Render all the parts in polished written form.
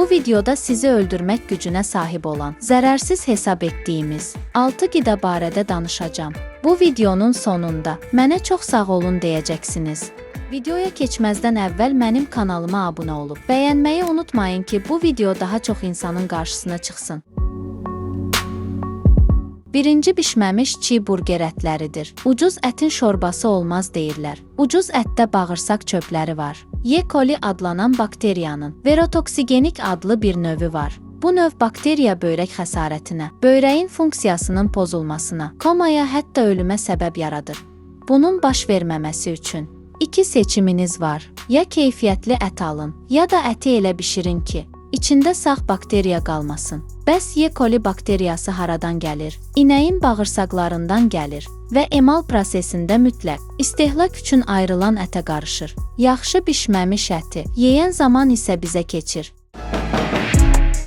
Bu videoda sizi öldürmək gücünə sahib olan, zərərsiz hesab etdiyimiz 6 qida barədə danışacağam. Bu videonun sonunda mənə çox sağ olun deyəcəksiniz. Videoya keçməzdən əvvəl mənim kanalıma abunə olub, bəyənməyi unutmayın ki, bu video daha çox insanın qarşısına çıxsın. Birinci bişməmiş çiğ burger ətləridir. Ucuz ətin şorbası olmaz deyirlər. Ucuz ətdə bağırsaq çöpləri var. E. coli adlanan bakteriyanın verotoksigenik adlı bir növü var. Bu növ bakteriya böyrək xəsarətinə, böyrəyin funksiyasının pozulmasına, komaya, hətta ölümə səbəb yaradır. Bunun baş verməməsi üçün iki seçiminiz var. Ya keyfiyyətli ət alın, ya da əti elə bişirin ki, içində sağ bakteriya qalmasın. Bəs E. coli bakteriyası haradan gəlir? İnəyin bağırsaqlarından gəlir və emal prosesində mütləq istehlak üçün ayrılan ətə qarışır. Yaxşı bişməmiş əti yeyən zaman isə bizə keçir.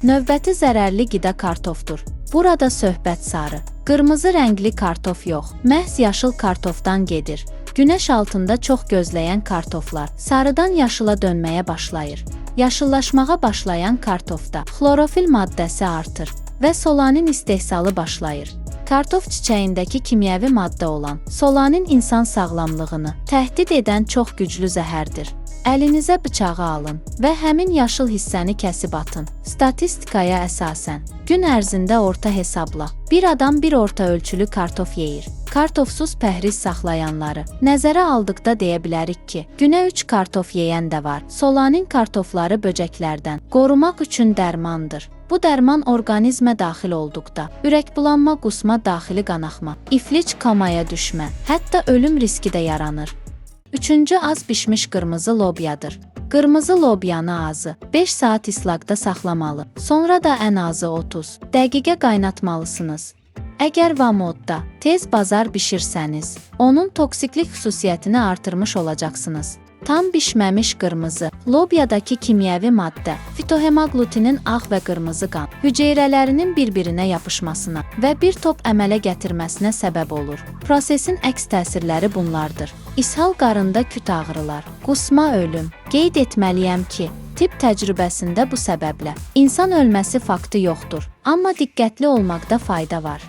Növbəti zərərli qida kartofdur. Burada söhbət sarı, qırmızı rəngli kartof yox, məhz yaşıl kartofdan gedir. Günəş altında çox gözləyən kartoflar sarıdan yaşıla dönməyə başlayır. Yaşıllaşmağa başlayan kartofda xlorofil maddəsi artır və solanin istehsalı başlayır. Kartof çiçəyindəki kimyəvi maddə olan solanin insan sağlamlığını təhdid edən çox güclü zəhərdir. Əlinizə bıçağı alın və həmin yaşıl hissəni kəsib atın. Statistikaya əsasən, gün ərzində orta hesabla bir adam bir orta ölçülü kartof yeyir. Kartofsuz pəhriz saxlayanları nəzərə aldıqda deyə bilərik ki, günə 3 kartof yeyən də var. Solanin kartofları böcəklərdən qorumaq üçün dərmandır. Bu dərman orqanizmə daxil olduqda ürəkbulanma, qusma, daxili qanaxma, iflic, komaya düşmə, hətta ölüm riski də yaranır. Üçüncü az bişmiş qırmızı lobyadır. Qırmızı lobyanı azı 5 saat islaqda saxlamalı, sonra da ən azı 30 dəqiqə qaynatmalısınız. Əgər vamodda tez bazar bişirsəniz, onun toksiklik xüsusiyyətini artırmış olacaqsınız. Tam bişməmiş qırmızı lobyadakı kimyəvi maddə fitohemoglutinin ağ və qırmızı qan hüceyrələrinin bir-birinə yapışmasına və bir top əmələ gətirməsinə səbəb olur. Prosesin əks təsirləri bunlardır. İshal, qarında küt ağrılar, qusma, ölüm. Qeyd etməliyəm ki, tibb təcrübəsində bu səbəblə insan ölməsi faktı yoxdur, amma diqqətli olmaqda fayda var.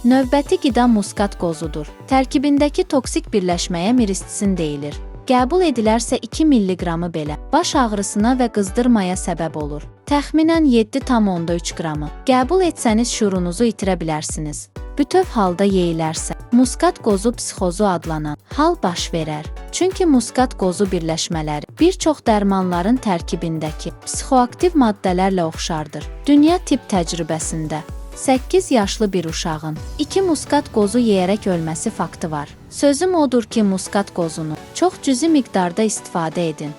Növbəti qida muskat qozudur. Tərkibindəki toksik birləşməyə miristisin deyilir. Qəbul edilərsə 2 mg belə baş ağrısına və qızdırmaya səbəb olur. Təxminən 7,3 qramı. Qəbul etsəniz şuurunuzu itirə bilərsiniz. Bütöv halda yeyilərsə, muskat qozu psixozu adlanan hal baş verər. Çünki muskat qozu birləşmələri bir çox dərmanların tərkibindəki psixoaktiv maddələrlə oxşardır. Dünya tibb təcrübəsində 8 yaşlı bir uşağın 2 muskat qozu yeyərək ölməsi faktı var. Sözüm odur ki, muskat qozunu çox cüzi miqdarda istifadə edin.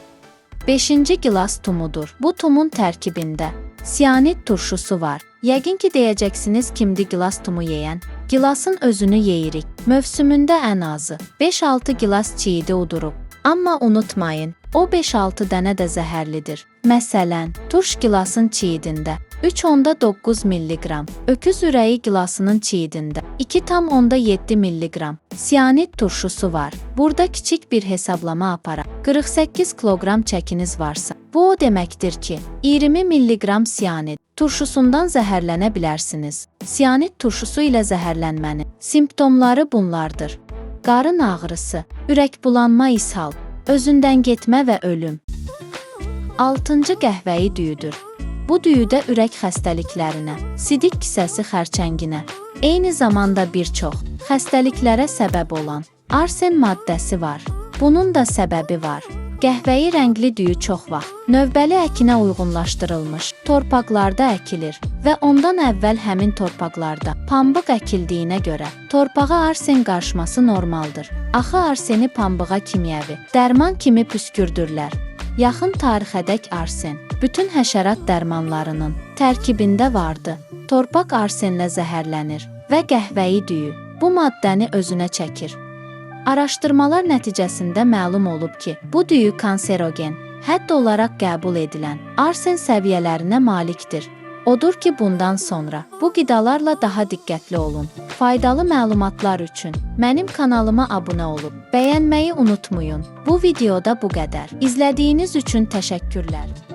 5-ci gilas tumudur. Bu tumun tərkibində sianid turşusu var. Yəqin ki, deyəcəksiniz kimdir gilas tumu yeyən? Gilasın özünü yeyirik. Mövsümündə ən azı 5-6 gilas çiğidi udurub. Amma unutmayın, o 5-6 dənə də zəhərlidir. Məsələn, turş gilasın çiğidində 3,9 mg, öküz ürəyi gilasının çiğidində 2,7 mg sianid turşusu var. Burada kiçik bir hesablama aparaq. 48 kiloqram çəkiniz varsa, bu o deməkdir ki, 20 mg sianid turşusundan zəhərlənə bilərsiniz. Sianid turşusu ilə zəhərlənmənin simptomları bunlardır. Qarın ağrısı, ürəkbulanma, ishal, özündən getmə və ölüm. 6-cı qəhvəyi düyüdür. Bu düyüdə ürək xəstəliklərinə, sidik kisəsi xərçənginə, eyni zamanda bir çox xəstəliklərə səbəb olan arsen maddəsi var. Bunun da səbəbi var. Qəhvəyi rəngli düyü çox vaxt növbəli əkinə uyğunlaşdırılmış torpaqlarda əkilir və ondan əvvəl həmin torpaqlarda pambıq əkildiyinə görə torpağa arsen qarışması normaldır. Axı arseni pambığa kimyəvi dərman kimi püskürdürlər. Yaxın tarixədək arsen bütün həşərat dərmanlarının tərkibində vardı. Torpaq arsenlə zəhərlənir və qəhvəyi düyü bu maddəni özünə çəkir. Araşdırmalar nəticəsində məlum olub ki, bu düyü kanserogen, hədd olaraq qəbul edilən arsen səviyyələrinə malikdir. Odur ki, bundan sonra bu qidalarla daha diqqətli olun. Faydalı məlumatlar üçün mənim kanalıma abunə olub, bəyənməyi unutmayın. Bu videoda bu qədər. İzlədiyiniz üçün təşəkkürlər.